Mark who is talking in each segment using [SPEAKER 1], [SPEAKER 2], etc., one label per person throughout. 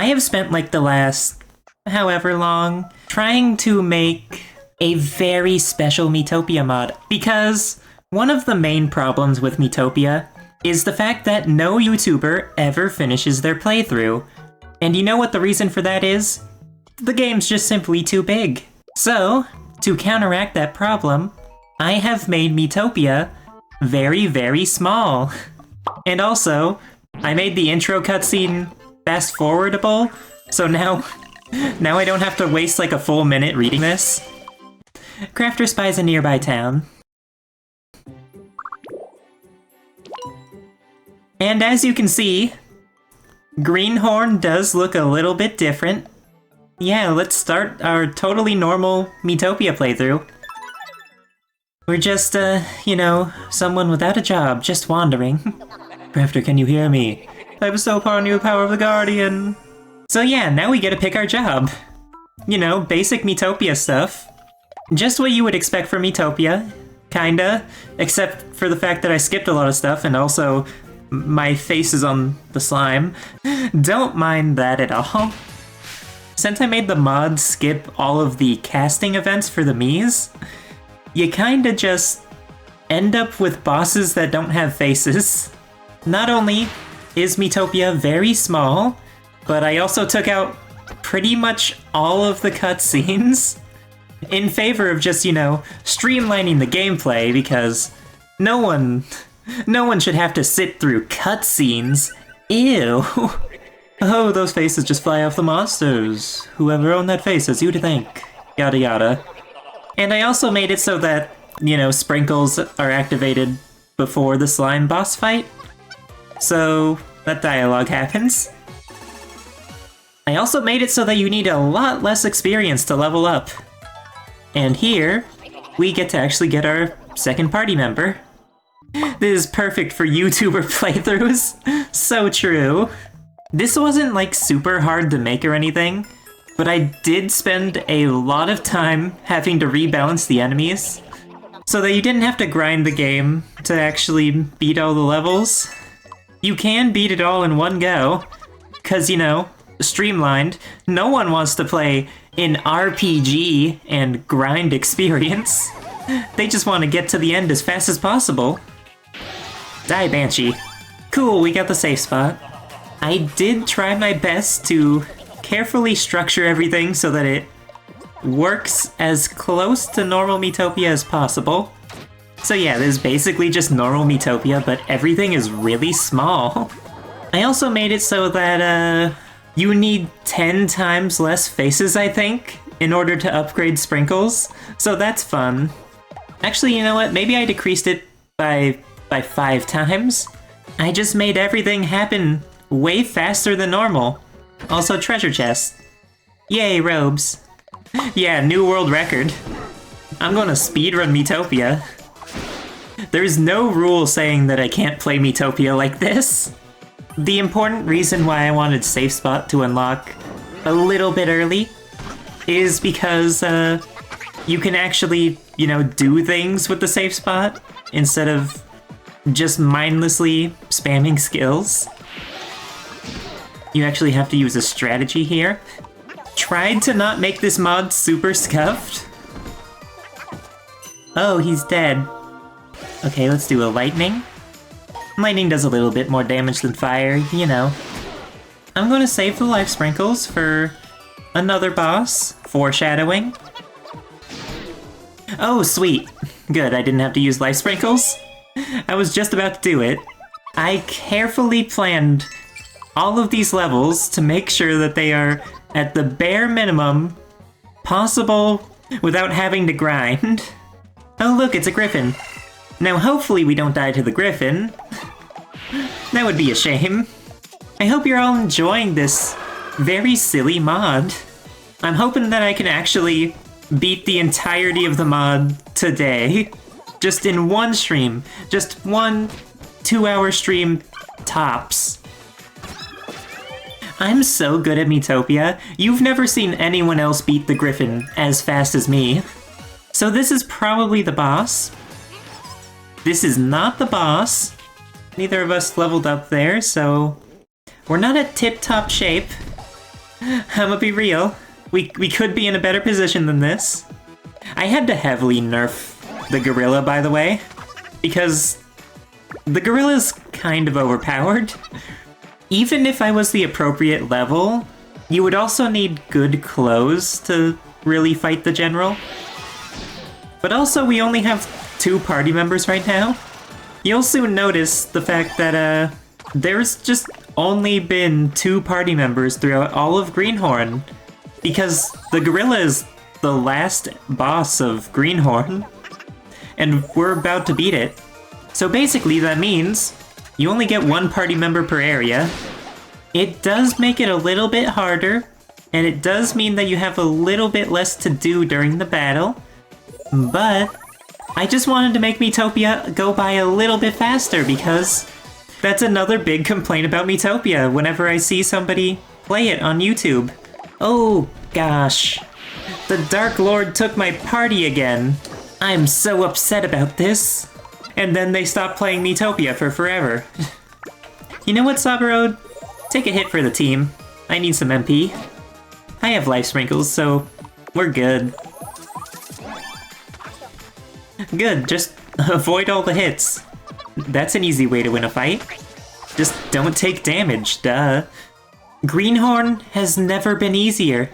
[SPEAKER 1] I have spent like the last however long trying to make a very special Miitopia mod, because one of the main problems with Miitopia is the fact that no YouTuber ever finishes their playthrough. And you know what the reason for that is? The game's just simply too big. So, to counteract that problem, I have made Miitopia very, very small. And also, I made the intro cutscene fast forwardable, so now I don't have to waste like a full minute reading this. Crafter spies a nearby town. And as you can see, Greenhorn does look a little bit different. Yeah, let's start our totally normal Miitopia playthrough. We're just, you know, someone without a job, just wandering. Crafter, can you hear me? I bestow upon you the power of the Guardian. So yeah, now we get to pick our job. You know, basic Miitopia stuff. Just what you would expect from Miitopia, kinda. Except for the fact that I skipped a lot of stuff, and also my face is on the slime. Don't mind that at all. Since I made the mod skip all of the casting events for the Miis, you kinda just end up with bosses that don't have faces. Not only is Miitopia very small, but I also took out pretty much all of the cutscenes in favor of just, you know, streamlining the gameplay, because no one should have to sit through cutscenes. Ew. Oh, those faces just fly off the monsters. Whoever owned that face is you to thank. Yada yada. And I also made it so that, you know, sprinkles are activated before the slime boss fight. So that dialogue happens. I also made it so that you need a lot less experience to level up. And here, we get to actually get our second party member. This is perfect for YouTuber playthroughs. So true. This wasn't like super hard to make or anything, but I did spend a lot of time having to rebalance the enemies so that you didn't have to grind the game to actually beat all the levels. You can beat it all in one go, cause you know, streamlined, no one wants to play an RPG and grind experience. They just want to get to the end as fast as possible. Die, Banshee. Cool, we got the safe spot. I did try my best to carefully structure everything so that it works as close to normal Miitopia as possible. So yeah, this is basically just normal Miitopia, but everything is really small. I also made it so that, you need 10 times less faces, I think, in order to upgrade sprinkles, so that's fun. Actually, you know what? Maybe I decreased it by 5 times. I just made everything happen way faster than normal. Also, treasure chests. Yay, robes. Yeah, new world record. I'm gonna speedrun Miitopia. There's no rule saying that I can't play Miitopia like this. The important reason why I wanted Safe Spot to unlock a little bit early is because you can actually, you know, do things with the Safe Spot instead of just mindlessly spamming skills. You actually have to use a strategy here. Tried to not make this mod super scuffed. Oh, he's dead. Okay, let's do a lightning. Lightning does a little bit more damage than fire, you know. I'm gonna save the life sprinkles for another boss, foreshadowing. Oh, sweet. Good, I didn't have to use life sprinkles. I was just about to do it. I carefully planned all of these levels to make sure that they are at the bare minimum possible without having to grind. Oh look, it's a griffin. Now hopefully we don't die to the griffin. That would be a shame. I hope you're all enjoying this very silly mod. I'm hoping that I can actually beat the entirety of the mod today. Just in one stream. Just one 2-hour stream tops. I'm so good at Miitopia. You've never seen anyone else beat the griffin as fast as me. So this is probably the boss. This is not the boss. Neither of us leveled up there, so we're not at tip-top shape. I'ma be real. We could be in a better position than this. I had to heavily nerf the gorilla, by the way, because the gorilla's kind of overpowered. Even if I was the appropriate level, you would also need good clothes to really fight the general. But also, we only have 2 party members right now. You'll soon notice the fact that there's just only been 2 party members throughout all of Greenhorn, because the gorilla is the last boss of Greenhorn, and we're about to beat it. So basically that means you only get 1 party member per area. It does make it a little bit harder, and it does mean that you have a little bit less to do during the battle, but I just wanted to make Miitopia go by a little bit faster, because that's another big complaint about Miitopia whenever I see somebody play it on YouTube. Oh gosh, the Dark Lord took my party again. I'm so upset about this. And then they stopped playing Miitopia for forever. You know what, Saburo? Take a hit for the team. I need some MP. I have life sprinkles, so we're good. Good, just avoid all the hits. That's an easy way to win a fight. Just don't take damage, duh. Greenhorn has never been easier.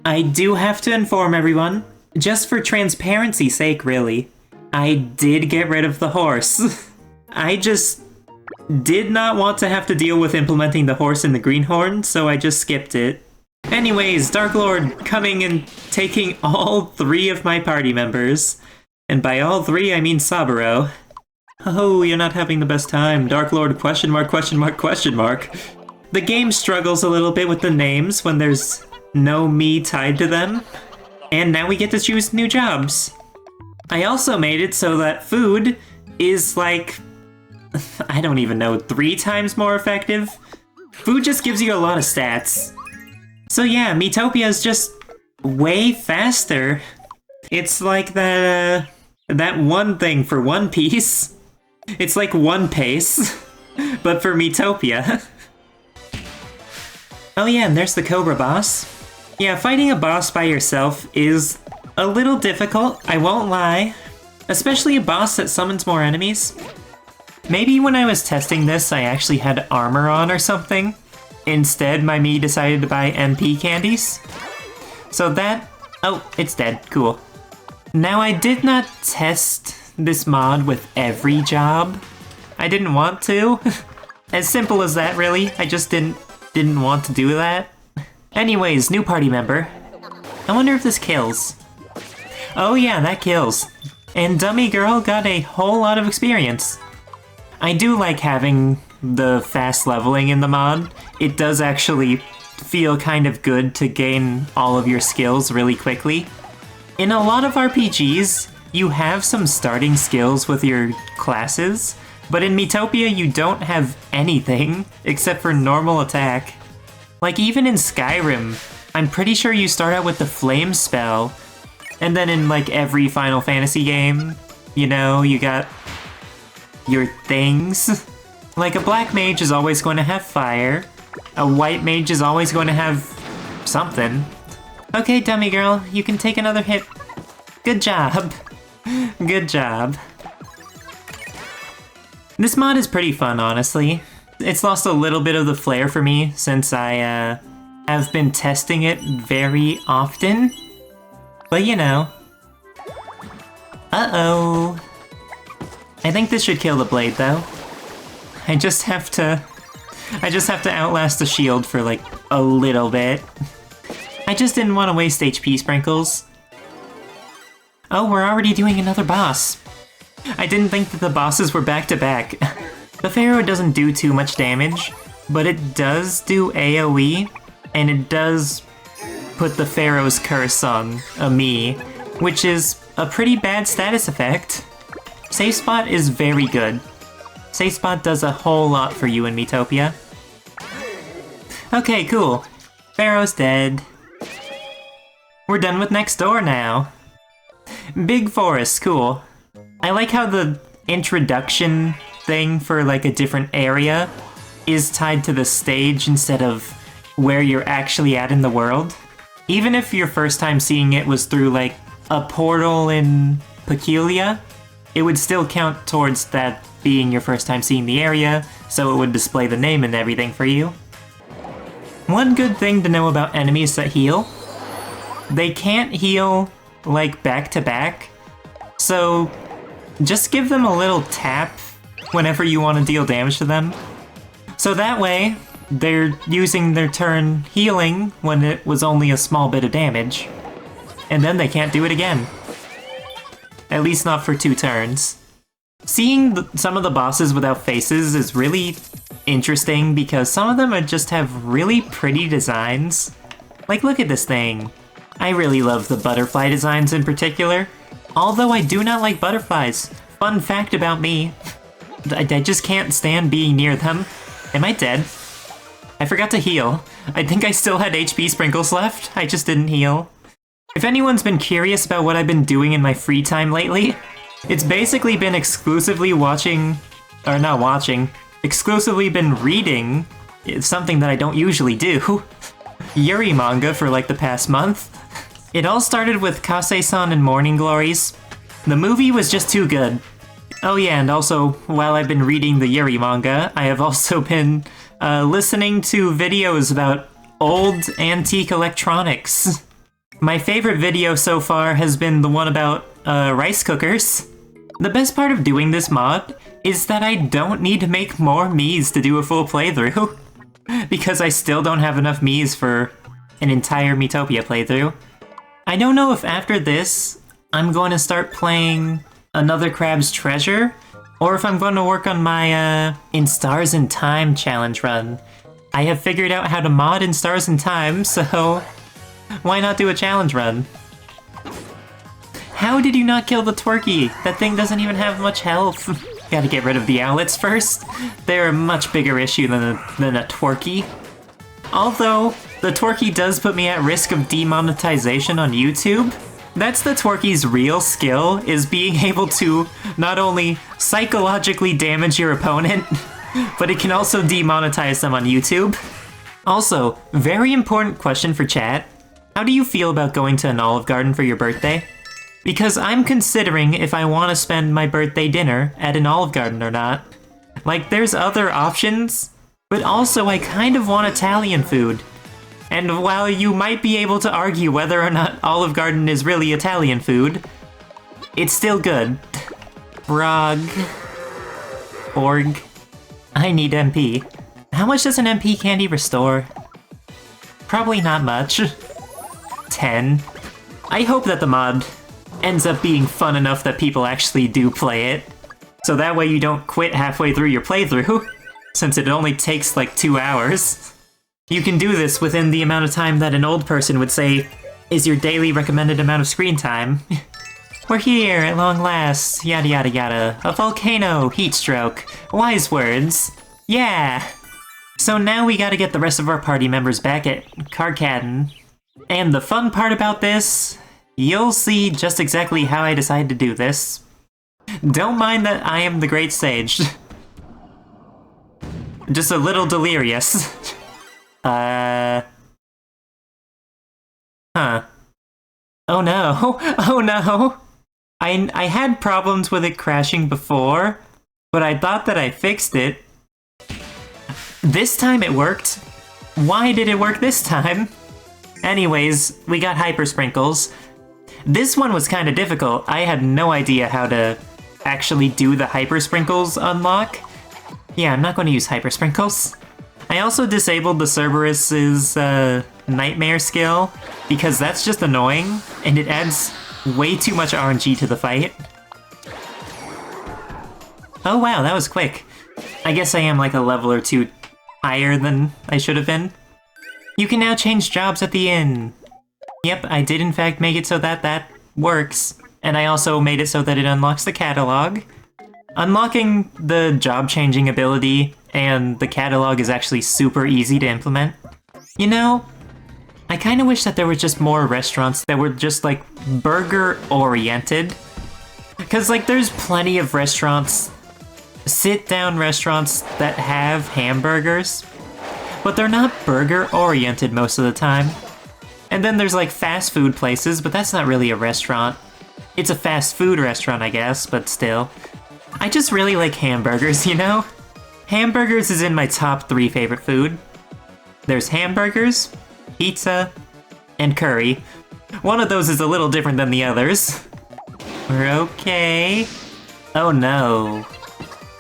[SPEAKER 1] I do have to inform everyone, just for transparency's sake, really. I did get rid of the horse. I just did not want to have to deal with implementing the horse in the Greenhorn, so I just skipped it. Anyways, Dark Lord coming and taking all 3 of my party members. And by all 3, I mean Saburo. Oh, you're not having the best time. Dark Lord, question mark, question mark, question mark. The game struggles a little bit with the names when there's no me tied to them. And now we get to choose new jobs. I also made it so that food is like, I don't even know, 3 times more effective? Food just gives you a lot of stats. So yeah, Miitopia is just way faster. It's like that one thing for One Piece. It's like One Pace, but for Miitopia. Oh yeah, and there's the Cobra boss. Yeah, fighting a boss by yourself is a little difficult, I won't lie. Especially a boss that summons more enemies. Maybe when I was testing this, I actually had armor on or something. Instead, my me decided to buy MP candies. So that... oh, it's dead. Cool. Now, I did not test this mod with every job. I didn't want to. As simple as that, really. I just didn't want to do that. Anyways, new party member. I wonder if this kills. Oh yeah, that kills. And Dummy Girl got a whole lot of experience. I do like having the fast leveling in the mod. It does actually feel kind of good to gain all of your skills really quickly. In a lot of RPGs, you have some starting skills with your classes, but in Miitopia you don't have anything except for normal attack. Like even in Skyrim, I'm pretty sure you start out with the flame spell, and then in like every Final Fantasy game, you know, you got your things. Like a black mage is always going to have fire, a white mage is always going to have something. Okay, Dummy Girl, you can take another hit. Good job. Good job. This mod is pretty fun, honestly. It's lost a little bit of the flair for me since I have been testing it very often. But you know. Uh-oh. I think this should kill the blade, though. I just have to outlast the shield for like a little bit. I just didn't want to waste HP sprinkles. Oh, we're already doing another boss. I didn't think that the bosses were back to back. The Pharaoh doesn't do too much damage, but it does do AoE, and it does put the Pharaoh's curse on a me, which is a pretty bad status effect. Safe Spot is very good. Safe Spot does a whole lot for you in Miitopia. Okay, cool. Pharaoh's dead. We're done with next door now. Big forest, cool. I like how the introduction thing for like a different area is tied to the stage instead of where you're actually at in the world. Even if your first time seeing it was through like a portal in Peculia, it would still count towards that being your first time seeing the area, so it would display the name and everything for you. One good thing to know about enemies that heal, they can't heal like back to back, so just give them a little tap whenever you want to deal damage to them. So that way, they're using their turn healing when it was only a small bit of damage, and then they can't do it again. At least not for 2 turns. Seeing some of the bosses without faces is really interesting because some of them just have really pretty designs. Like, look at this thing. I really love the butterfly designs in particular. Although I do not like butterflies. Fun fact about me. I just can't stand being near them. Am I dead? I forgot to heal. I think I still had HP sprinkles left. I just didn't heal. If anyone's been curious about what I've been doing in my free time lately, it's basically been exclusively exclusively been reading. It's something that I don't usually do. Yuri manga for like the past month. It all started with Kase-san and Morning Glories. The movie was just too good. Oh yeah, and also, while I've been reading the Yuri manga, I have also been listening to videos about old antique electronics. My favorite video so far has been the one about rice cookers. The best part of doing this mod is that I don't need to make more Miis to do a full playthrough, because I still don't have enough Miis for an entire Miitopia playthrough. I don't know if after this, I'm going to start playing another Crab's Treasure, or if I'm going to work on my In Stars in Time challenge run. I have figured out how to mod In Stars in Time, so why not do a challenge run? How did you not kill the Twerky? That thing doesn't even have much health. Gotta get rid of the owlets first. They're a much bigger issue than a Twerky. Although, the Twerky does put me at risk of demonetization on YouTube. That's the Twerky's real skill, is being able to not only psychologically damage your opponent, but it can also demonetize them on YouTube. Also, very important question for chat. How do you feel about going to an Olive Garden for your birthday? Because I'm considering if I want to spend my birthday dinner at an Olive Garden or not. Like, there's other options, but also I kind of want Italian food. And while you might be able to argue whether or not Olive Garden is really Italian food, it's still good. Frog. Org. I need MP. How much does an MP candy restore? Probably not much. 10. I hope that the mod ends up being fun enough that people actually do play it. So that way you don't quit halfway through your playthrough, since it only takes like 2 hours. You can do this within the amount of time that an old person would say is your daily recommended amount of screen time. We're here at long last, yada yada yada. A volcano, heat stroke, wise words. Yeah! So now we gotta get the rest of our party members back at Karkadden. And the fun part about this, you'll see just exactly how I decided to do this. Don't mind that I am the Great Sage. Just a little delirious. Huh. Oh no. Oh no. I had problems with it crashing before, but I thought that I fixed it. This time it worked. Why did it work this time? Anyways, we got Hyper Sprinkles. This one was kind of difficult. I had no idea how to actually do the Hyper Sprinkles unlock. Yeah, I'm not going to use Hyper Sprinkles. I also disabled the Cerberus's Nightmare skill, because that's just annoying, and it adds way too much RNG to the fight. Oh wow, that was quick. I guess I am like a level or 2 higher than I should have been. You can now change jobs at the inn. Yep, I did in fact make it so that that works, and I also made it so that it unlocks the catalog. Unlocking the job changing ability and the catalog is actually super easy to implement. You know, I kind of wish that there were just more restaurants that were just like burger oriented. Because like there's plenty of restaurants, sit down restaurants that have hamburgers. but they're not burger-oriented most of the time. And then there's like fast food places, but that's not really a restaurant. It's a fast food restaurant, I guess, but still. I just really like hamburgers, you know? Hamburgers is in my top 3 favorite food. There's hamburgers, pizza, and curry. One of those is a little different than the others. We're okay. Oh no.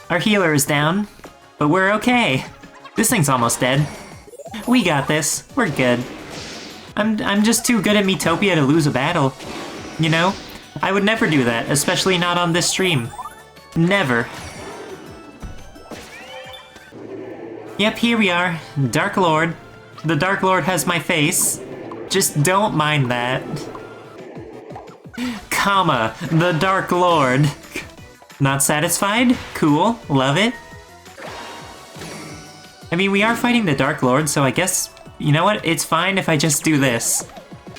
[SPEAKER 1] Our healer is down, but we're okay. This thing's almost dead. We got this. We're good. I'm just too good at Miitopia to lose a battle. You know? I would never do that, especially not on this stream. Never. Yep, here we are. Dark Lord. The Dark Lord has my face. Just don't mind that. Comma, the Dark Lord. Not satisfied? Cool, love it. I mean, we are fighting the Dark Lord, so I guess, you know what? It's fine if I just do this.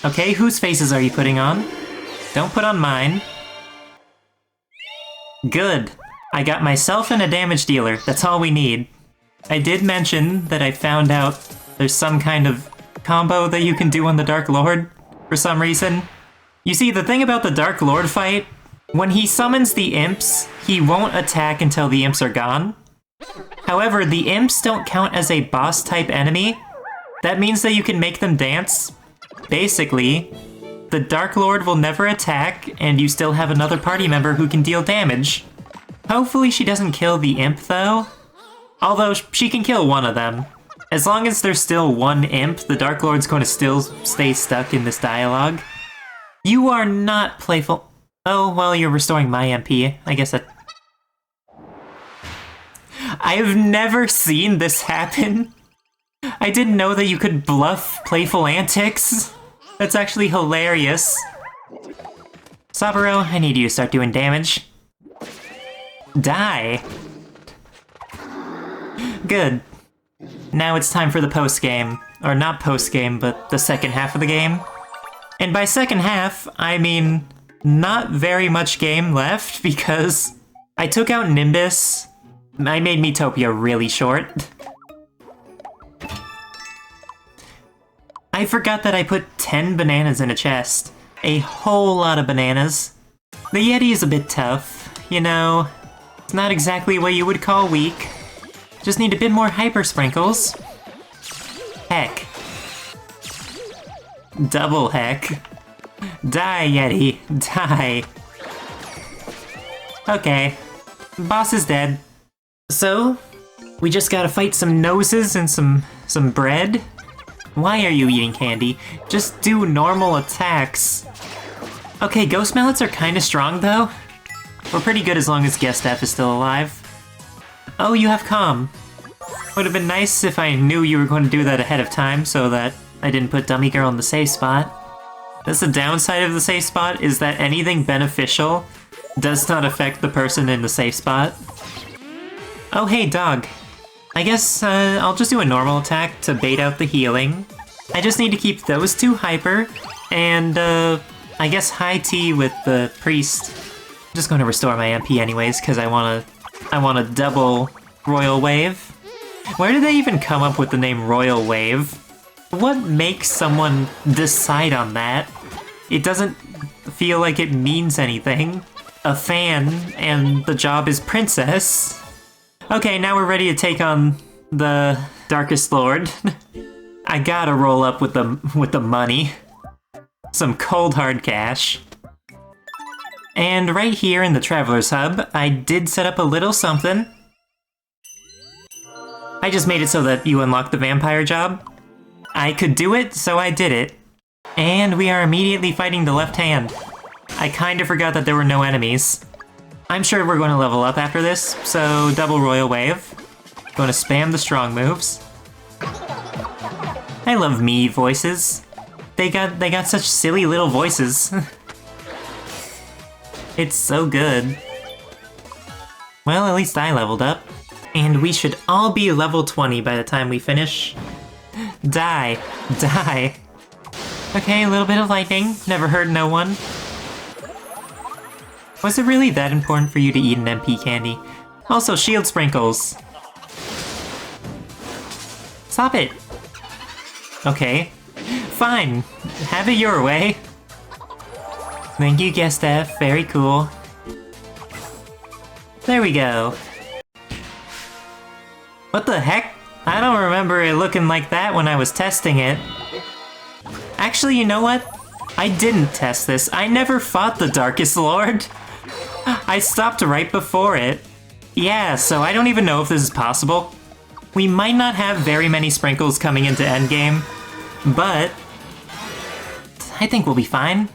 [SPEAKER 1] Okay, whose faces are you putting on? Don't put on mine. Good. I got myself and a damage dealer. That's all we need. I did mention that I found out there's some kind of combo that you can do on the Dark Lord for some reason. You see, the thing about the Dark Lord fight, when he summons the imps, he won't attack until the imps are gone. However, the imps don't count as a boss-type enemy. That means that you can make them dance. Basically, the Dark Lord will never attack, and you still have another party member who can deal damage. Hopefully she doesn't kill the imp, though. Although, she can kill one of them. As long as there's still one imp, the Dark Lord's going to still stay stuck in this dialogue. You are not playful. Oh, well, you're restoring my MP. I guess that... I've never seen this happen. I didn't know that you could bluff playful antics. That's actually hilarious. Saburo, I need you to start doing damage. Die. Good. Now it's time for the post-game. Or not post-game, but the second half of the game. And by second half, I mean not very much game left, because I took out Nimbus. I made Miitopia really short. I forgot that I put 10 bananas in a chest. A whole lot of bananas. The Yeti is a bit tough, you know. It's not exactly what you would call weak. Just need a bit more hyper sprinkles. Heck. Double heck. Die, Yeti. Die. Okay. Boss is dead. So, we just gotta fight some noses and some bread? Why are you eating candy? Just do normal attacks. Okay, ghost mallets are kinda strong though. We're pretty good as long as Guest F is still alive. Oh, you have calm. Would have been nice if I knew you were going to do that ahead of time so that I didn't put Dummy Girl in the safe spot. That's the downside of the safe spot, is that anything beneficial does not affect the person in the safe spot. Oh, hey, dog. I guess I'll just do a normal attack to bait out the healing. I just need to keep those two hyper, and I guess high T with the priest. I'm just going to restore my MP anyways, because I want a double Royal Wave. Where did they even come up with the name Royal Wave? What makes someone decide on that? It doesn't feel like it means anything. A fan, and the job is princess. Okay, now we're ready to take on the Darkest Lord. I gotta roll up with the money. Some cold hard cash. And right here in the Traveler's Hub, I did set up a little something. I just made it so that you unlock the vampire job. I could do it, so I did it. And we are immediately fighting the left hand. I kinda forgot that there were no enemies. I'm sure we're going to level up after this, so double Royal Wave. Going to spam the strong moves. I love Mii voices. They got such silly little voices. It's so good. Well, at least I leveled up. And we should all be level 20 by the time we finish. Die. Die. Okay, a little bit of lightning. Never hurt no one. Was it really that important for you to eat an MP candy? Also, shield sprinkles. Stop it! Okay. Fine. Have it your way. Thank you, Guest F. Very cool. There we go. What the heck? I don't remember it looking like that when I was testing it. Actually, you know what? I didn't test this. I never fought the Darkest Lord. I stopped right before it. Yeah, so I don't even know if this is possible. We might not have very many sprinkles coming into endgame, but I think we'll be fine.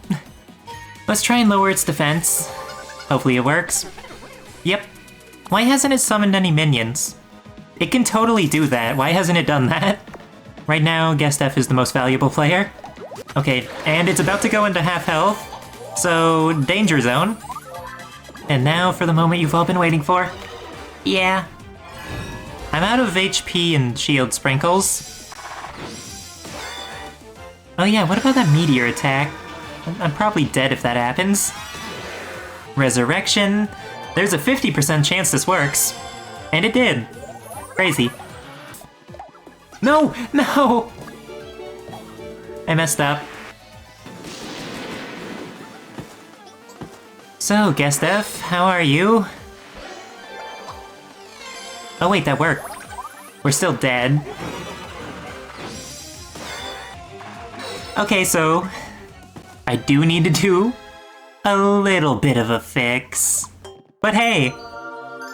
[SPEAKER 1] Let's try and lower its defense. Hopefully it works. Yep. Why hasn't it summoned any minions? It can totally do that. Why hasn't it done that? Right now, Guest F is the most valuable player. Okay, and it's about to go into half health, so danger zone. And now for the moment you've all been waiting for. Yeah. I'm out of HP and shield sprinkles. Oh yeah, what about that meteor attack? I'm probably dead if that happens. Resurrection. There's a 50% chance this works. And it did. Crazy. No! No! I messed up. So, Guest F, how are you? Oh wait, that worked. We're still dead. Okay, so I do need to do a little bit of a fix. But hey,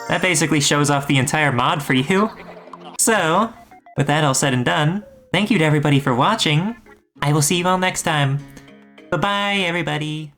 [SPEAKER 1] that basically shows off the entire mod for you. So, with that all said and done, thank you to everybody for watching. I will see you all next time. Bye-bye, everybody.